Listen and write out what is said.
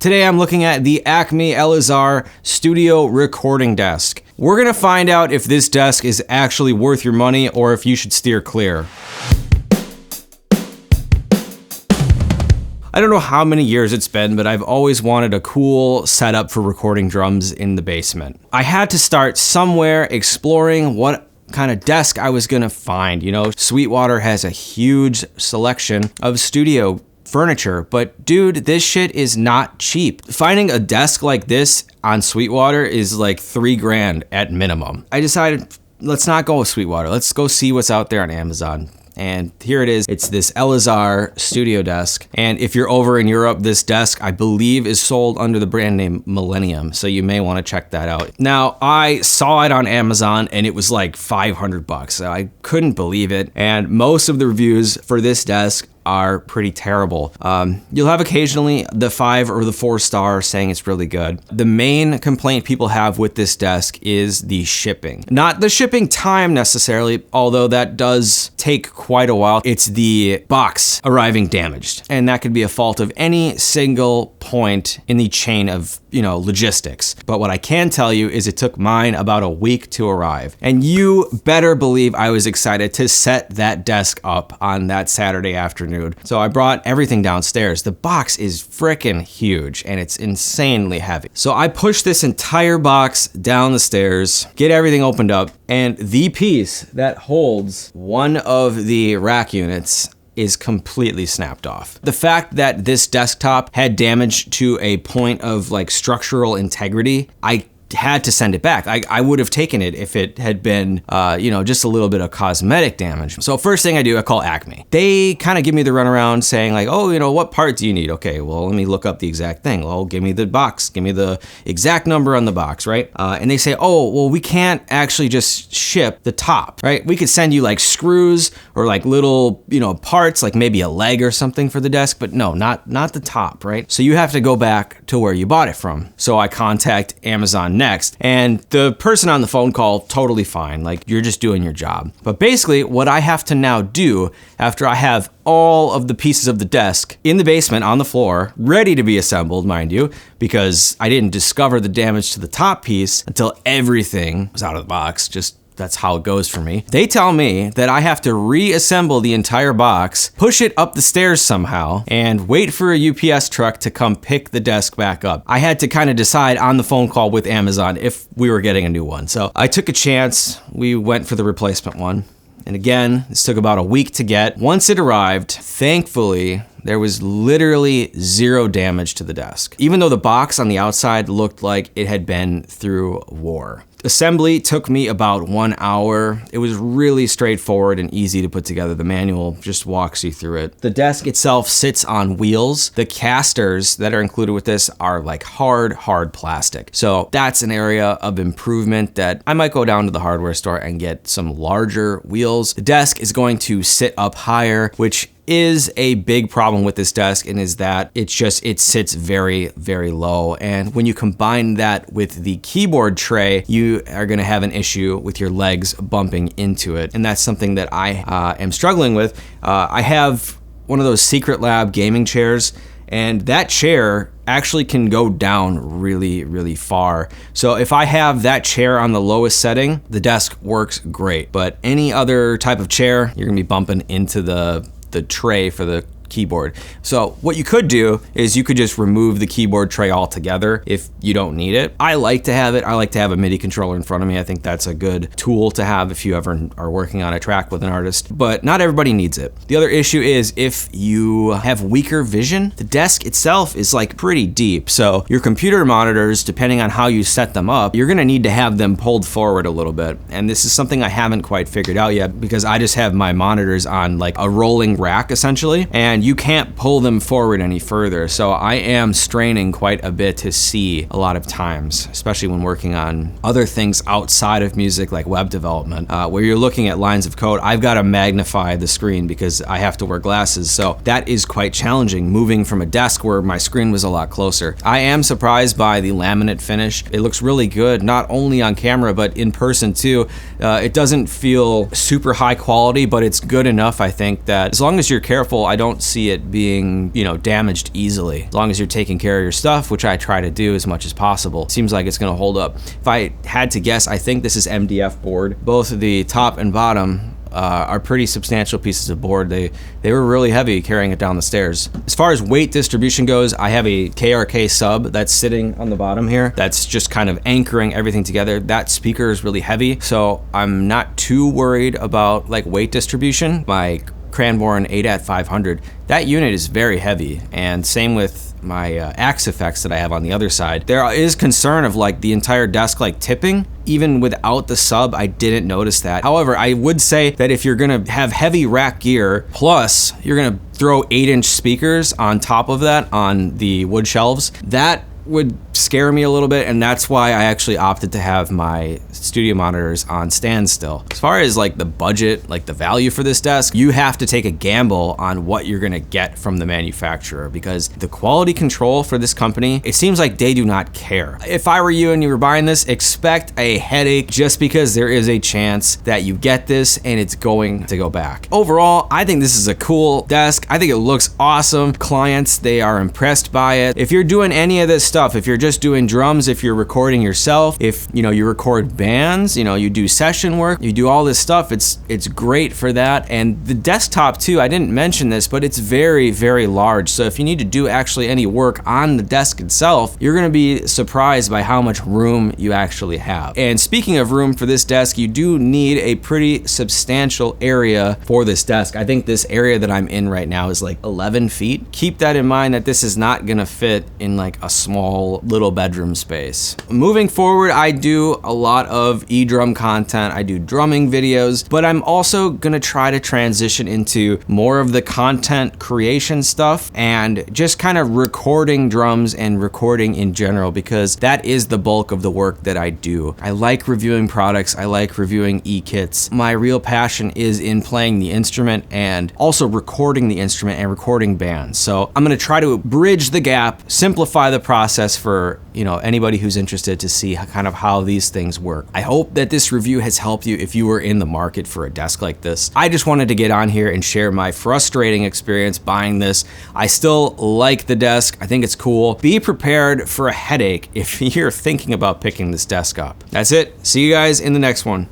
Today I'm looking at the Acme Eleazar Studio Recording Desk. We're gonna find out if this desk is actually worth your money or if you should steer clear. I don't know how many years it's been, but I've always wanted a cool setup for recording drums in the basement. I had to start somewhere exploring what kind of desk I was gonna find. You know, Sweetwater has a huge selection of studio furniture, but dude, this shit is not cheap. Finding a desk like this on Sweetwater is like $3 at minimum. I decided, let's not go with Sweetwater. Let's go see what's out there on Amazon. And here it is. It's this Eleazar studio desk. And if you're over in Europe, this desk, I believe, is sold under the brand name Millennium. So you may want to check that out. Now, I saw it on Amazon and it was like $500. So I couldn't believe it. And most of the reviews for this desk are pretty terrible. You'll have occasionally the 5 or the 4 star saying it's really good. The main complaint people have with this desk is the shipping. Not the shipping time necessarily, although that does take quite a while. It's the box arriving damaged. And that could be a fault of any single point in the chain of, logistics. But what I can tell you is it took mine about a week to arrive. And you better believe I was excited to set that desk up on that Saturday afternoon. So I brought everything downstairs. The box is freaking huge and it's insanely heavy. So I pushed this entire box down the stairs, get everything opened up, and the piece that holds one of the rack units is completely snapped off. The fact that this desktop had damage to a point of like structural integrity, I had to send it back. I would have taken it if it had been, just a little bit of cosmetic damage. So first thing I do, I call Acme. They kind of give me the runaround saying like, oh, what part do you need? Okay, well, let me look up the exact thing. Well, give me the box, give me the exact number on the box, right? And they say, oh, well, we can't actually just ship the top, right? We could send you like screws or like little, parts, like maybe a leg or something for the desk, but no, not the top, right? So you have to go back to where you bought it from. So I contact Amazon next, and the person on the phone call, totally fine, like you're just doing your job. But basically what I have to now do after I have all of the pieces of the desk in the basement on the floor, ready to be assembled, mind you, because I didn't discover the damage to the top piece until everything was out of the box. That's how it goes for me. They tell me that I have to reassemble the entire box, push it up the stairs somehow, and wait for a UPS truck to come pick the desk back up. I had to kind of decide on the phone call with Amazon if we were getting a new one. So I took a chance. We went for the replacement one. And again, this took about a week to get. Once it arrived, thankfully, there was literally zero damage to the desk, even though the box on the outside looked like it had been through war. Assembly took me about 1 hour. It was really straightforward and easy to put together. The manual just walks you through it. The desk itself sits on wheels. The casters that are included with this are like hard plastic. So that's an area of improvement that I might go down to the hardware store and get some larger wheels. The desk is going to sit up higher, which is a big problem with this desk, and is that it sits very, very low. And when you combine that with the keyboard tray, you are gonna have an issue with your legs bumping into it. And that's something that I am struggling with. I have one of those Secret Lab gaming chairs, and that chair actually can go down really, really far. So if I have that chair on the lowest setting, the desk works great. But any other type of chair, you're gonna be bumping into the tray for the keyboard. So what you could do is you could just remove the keyboard tray altogether if you don't need it. I like to have it. I like to have a MIDI controller in front of me. I think that's a good tool to have if you ever are working on a track with an artist, but not everybody needs it. The other issue is if you have weaker vision, the desk itself is like pretty deep. So your computer monitors, depending on how you set them up, you're gonna need to have them pulled forward a little bit. And this is something I haven't quite figured out yet because I just have my monitors on like a rolling rack essentially, and you can't pull them forward any further. So I am straining quite a bit to see a lot of times, especially when working on other things outside of music like web development, where you're looking at lines of code. I've got to magnify the screen because I have to wear glasses. So that is quite challenging, moving from a desk where my screen was a lot closer. I am surprised by the laminate finish. It looks really good, not only on camera, but in person too. It doesn't feel super high quality, but it's good enough, I think, that as long as you're careful, I don't see it being, you know, damaged easily. As long as you're taking care of your stuff, which I try to do as much as possible, seems like it's gonna hold up. If I had to guess, I think this is MDF board. Both the top and bottom are pretty substantial pieces of board. They were really heavy carrying it down the stairs. As far as weight distribution goes, I have a KRK sub that's sitting on the bottom here. That's just kind of anchoring everything together. That speaker is really heavy, so I'm not too worried about like weight distribution. My Cranborn ADAT 500, that unit is very heavy, and same with my Axe effects that I have on the other side. There is concern of like the entire desk like tipping. Even without the sub, I didn't notice that. However, I would say that if you're gonna have heavy rack gear, plus you're gonna throw 8-inch speakers on top of that on the wood shelves, that would scare me a little bit, and that's why I actually opted to have my studio monitors on standstill. As far as like the budget, like the value for this desk, you have to take a gamble on what you're gonna get from the manufacturer, because the quality control for this company, it seems like they do not care. If I were you and you were buying this, expect a headache, just because there is a chance that you get this and it's going to go back. Overall, I think this is a cool desk. I think it looks awesome. Clients, they are impressed by it. If you're doing any of this stuff, if you're just doing drums, if you're recording yourself, if you know you record bands, you know, you do session work, you do all this stuff, it's great for that. And the desktop too, I didn't mention this, but it's very, very large. So if you need to do actually any work on the desk itself, you're gonna be surprised by how much room you actually have. And speaking of room for this desk, you do need a pretty substantial area for this desk. I think this area that I'm in right now is like 11 feet. Keep that in mind, that this is not gonna fit in like a small little bedroom space. Moving forward, I do a lot of e-drum content. I do drumming videos, but I'm also gonna try to transition into more of the content creation stuff and just kind of recording drums and recording in general, because that is the bulk of the work that I do. I like reviewing products. I like reviewing e-kits. My real passion is in playing the instrument and also recording the instrument and recording bands. So I'm gonna try to bridge the gap, simplify the process for, you know, anybody who's interested to see kind of how these things work. I hope that this review has helped you if you were in the market for a desk like this. I just wanted to get on here and share my frustrating experience buying this. I still like the desk. I think it's cool. Be prepared for a headache if you're thinking about picking this desk up. That's it. See you guys in the next one.